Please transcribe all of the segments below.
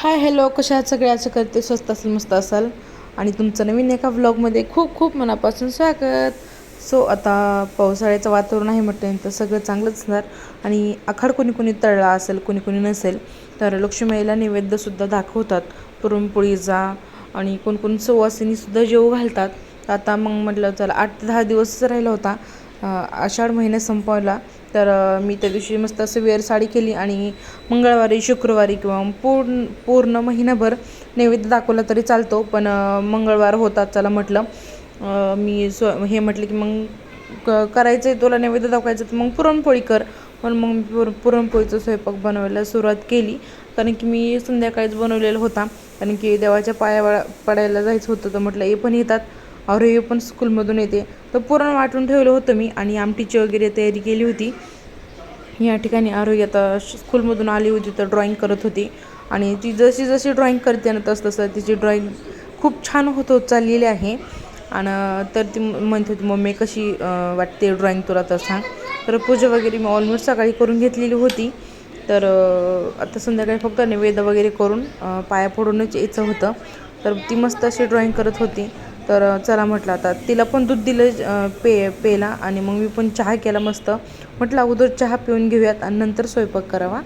Hi hello, कशा आहात सगळे? असं करते स्वस्त असेल, मस्त असाल आणि तुमचं नवीन एका व्लॉगमध्ये खूप खूप मनापासून स्वागत. आता पावसाळ्याचं वातावरण आहे म्हटल्यानंतर सगळं चांगलंच असणार. आणि आखाड कोणी कोणी तळला असेल, कोणी कोणी नसेल, तर लक्ष्मीला नैवेद्यसुद्धा दाखवतात पुरणपोळीचा. आणि कोण कोण सुवासिनीसुद्धा जेवू घालतात. आता मग म्हटलं चला 8 ते 10 दिवस राहिला होता आषाढ महिना संपवला. तर मी त्या दिवशी मस्त असं वेअर साडी केली आणि मंगळवारी शुक्रवारी किंवा पूर्ण महिनाभर नैवेद्य दाखवला तरी चालतो, पण मंगळवार होता चला म्हटलं. मी हे म्हटलं की मग करायचं आहे तुला नैवेद्य दाखवायचं तर मग पुरणपोळी कर. पण मग मी पुरणपोळीचा स्वयंपाक बनवायला सुरुवात केली, कारण की मी संध्याकाळीच बनवलेला होता. कारण की देवाच्या पाया पडायला जायचं होतं, तर म्हटलं हे पण येतात और हे पण स्कूलमधून येते, तर पुरण वाटून ठेवलं होतं मी आणि आमटीची वगैरे तयारी केली होती. या ठिकाणी आरोग्य आता स्कूलमधून आली होती, तर ड्रॉइंग करत होती. आणि ती जशी जशी ड्रॉइंग करते ना तसं तिची ड्रॉइंग खूप छान होत चाललेली आहे. आणि तर ती म्हणत होती मम्मी कशी वाटते ड्रॉइंग तुला, तर सांग. तर पूजा वगैरे मी ऑलमोस्ट सकाळी करून घेतलेली होती. तर आता संध्याकाळी फक्त नैवेद्य वगैरे करून पाया पडूनच यायचं होतं. तर ती मस्त अशी ड्रॉइंग करत होती. तर चला म्हटलं आता तिला पण दूध दिलं पेला आणि मग मी पण चहा केला मस्त. म्हटलं अगोदर चहा पिऊन घेऊयात आणि नंतर स्वयंपाक करावा.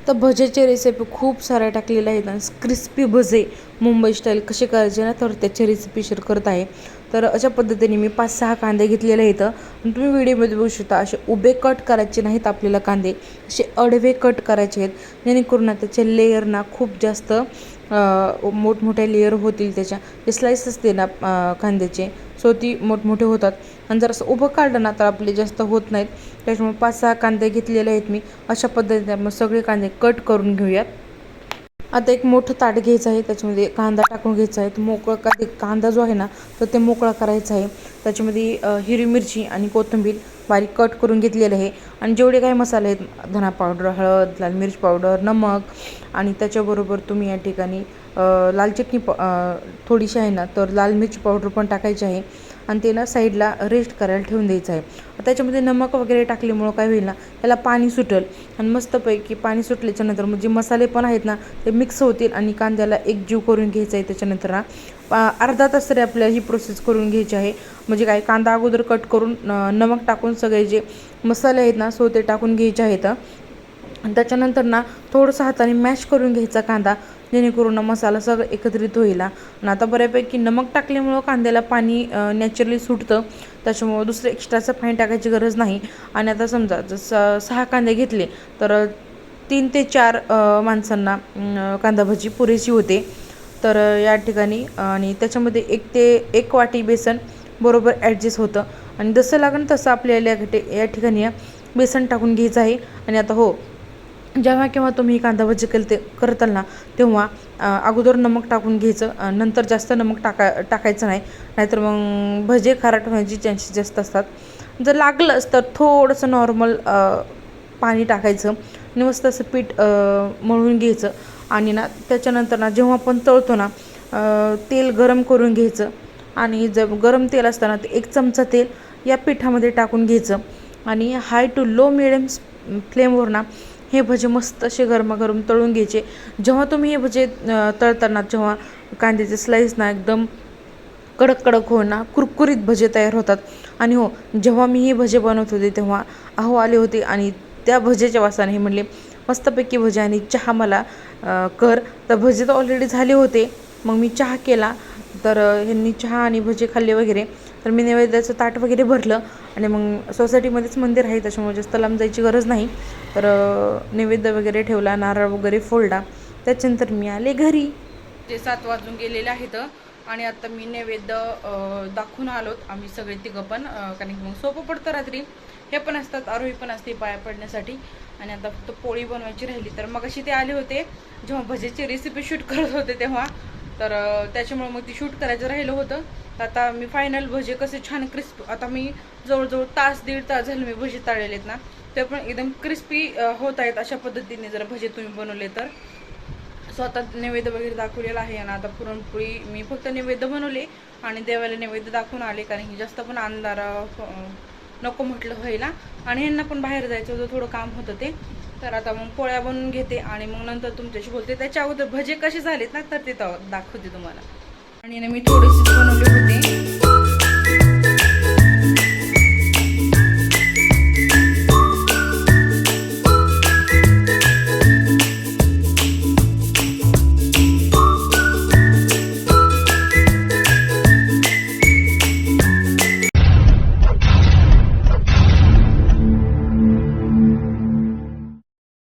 तर भजेचे रेसिपी खूप साऱ्या टाकलेल्या आहेत आणि क्रिस्पी भजे मुंबई स्टाईल कसे करायचे ना, तर त्याची रेसिपी शेअर करत आहे. तर अशा पद्धतीने मी 5-6 कांदे घेतलेले आहेत. तुम्ही व्हिडिओमध्ये बघू शकता. असे उभे कट करायचे नाहीत आपल्याला कांदे, असे अडवे कट करायचे आहेत, जेणेकरून त्याचे लेयर ना खूप जास्त मोठमोठ्या लेयर होतील. त्याच्या जे स्लाइस असते ना कांद्याचे, सो ती मोठमोठे होतात. आणि जर असं उभं काढलं ना तर आपले जास्त होत नाहीत. त्याच्यामुळे 5-6 कांदे घेतलेले आहेत मी. अशा पद्धतीने आपण सगळे कांदे कट करून घेऊयात. आता एक मोठं ताट घ्यायचं आहे, त्याच्यामध्ये कांदा टाकून घ्यायचा आहे. तो मोकळा कांदा जो आहे ना, तर ते मोकळा करायचा आहे. त्याच्यामध्ये हिरवी मिरची आणि कोथिंबीर बारीक कट करून घेतलेलं आहे. आणि जेवढे काही मसाले आहेत, धना पावडर, हळद, लाल मिरच पावडर, नमक, आणि त्याच्याबरोबर तुम्ही या ठिकाणी लाल चटणी थोडीशी आहे ना, तर लाल मिरची पावडर पण टाकायची आहे. आणि ते ना साईडला रेस्ट करायला ठेवून द्यायचं आहे. त्याच्यामध्ये नमक वगैरे टाकल्यामुळं काय होईल ना, त्याला पाणी सुटेल आणि मस्तपैकी पाणी सुटल्याच्यानंतर म्हणजे मसाले पण आहेत ना ते मिक्स होतील आणि कांद्याला एकजीव करून घ्यायचं आहे. त्याच्यानंतर ना अर्धा तास तरी आपल्याला ही प्रोसेस करून घ्यायची आहे. म्हणजे काय, कांदा अगोदर कट करून नमक टाकून सगळे जे मसाले आहेत ना सो ते टाकून घ्यायचे आहेत. आणि त्याच्यानंतर ना थोडंसं हाताने मॅश करून घ्यायचा कांदा, जेणेकरून मसाला सगळं एकत्रित होईल. आणि आता बऱ्यापैकी नमक टाकल्यामुळं कांद्याला पाणी नॅचरली सुटतं, त्याच्यामुळं दुसरं एक्स्ट्राचं पाणी टाकायची गरज नाही. आणि आता समजा जसं 6 कांदे घेतले तर 3 ते 4 माणसांना कांदा भजी पुरेशी होते. तर या ठिकाणी आणि त्याच्यामध्ये 1 ते 1 वाटी बेसन बरोबर ॲडजस्ट होतं. आणि जसं लागेल तसं आपल्याला या ठिकाणी बेसन टाकून घ्यायचं आहे. आणि आता हो, जेव्हा केव्हा तुम्ही कांदा भजी करताल ना, तेव्हा अगोदर नमक टाकून घ्यायचं, नंतर जास्त नमक टाकायचं नाही, नाहीतर मग भजे खारट होण्याचे चान्सेस जास्त असतात. जर लागलंच तर थोडंसं नॉर्मल पाणी टाकायचं आणि मस्त असं पीठ मळून घ्यायचं. आणि ना त्याच्यानंतर ना जेव्हा आपण तळतो ना, तेल गरम करून घ्यायचं. आणि जर गरम तेल असताना ते 1 चमचा तेल या पिठामध्ये टाकून घ्यायचं. आणि हाय टू लो मिडियम फ्लेमवर ना हे भजे मस्त असे गरमागरम तळून घ्यायचे. जेव्हा तुम्ही हे भजे तळताना, जेव्हा कांद्याचे स्लाईस ना एकदम कडक कडक होऊन ना कुरकुरीत भजे तयार होतात. आणि हो, जेव्हा मी हे भजे बनवत होते तेव्हा अहो आले होते आणि त्या भजेच्या वासाने हे म्हणले मस्तपैकी भजे आणि चहा मला कर. तर भजे तर ऑलरेडी झाले होते, मग मी चहा केला. तर ह्यांनी चहा आणि भजे खाल्ले वगैरे. तर मी नैवेद्याचं ताट वगैरे भरलं आणि मग सोसायटीमध्येच मंदिर आहे, त्याच्यामुळे जास्त लांब जायची गरज नाही. तर नैवेद्य वगैरे ठेवला, नारळ वगैरे फोडला. त्याच्यानंतर मी आले घरी. जे 7 वाजून गेलेले आहेत आणि आता मी नैवेद्य दाखवून आलोत आम्ही सगळे तिघं पण, कारण की मग सोपं पडतं. रात्री हे पण असतात, आरोही पण असते पाया पडण्यासाठी. आणि आता फक्त पोळी बनवायची राहिली. तर मग अशी ते आले होते जेव्हा भजीची रेसिपी शूट करत होते तेव्हा, तर त्याच्यामुळे मग ती शूट करायचं राहिलं होतं. तर आता मी फायनल भजे कसे छान क्रिस्प, आता मी जवळजवळ तास 1.5 तास झाले मी भजी तळलेले आहेत ना, ते पण एकदम क्रिस्पी होत आहेत. अशा पद्धतीने जर भजे तुम्ही बनवले तर. स्वतः नैवेद्य वगैरे दाखवलेला आहे. आणि आता पुरणपोळी मी फक्त नैवेद्य बनवले आणि देवाला नैवेद्य दाखवून आले, कारण की जास्त पण अंधार नको म्हटलं व्हायला. आणि यांना पण बाहेर जायचं होतं, थोडं काम होतं ते. तर आता मग पोळ्या बनवून घेते आणि मग नंतर तुमच्याशी बोलते. त्याच्या अगोदर भजे कसे झालेत ना तर ते दाखवते तुम्हाला. आणि मी थोडेसे बनवले होते.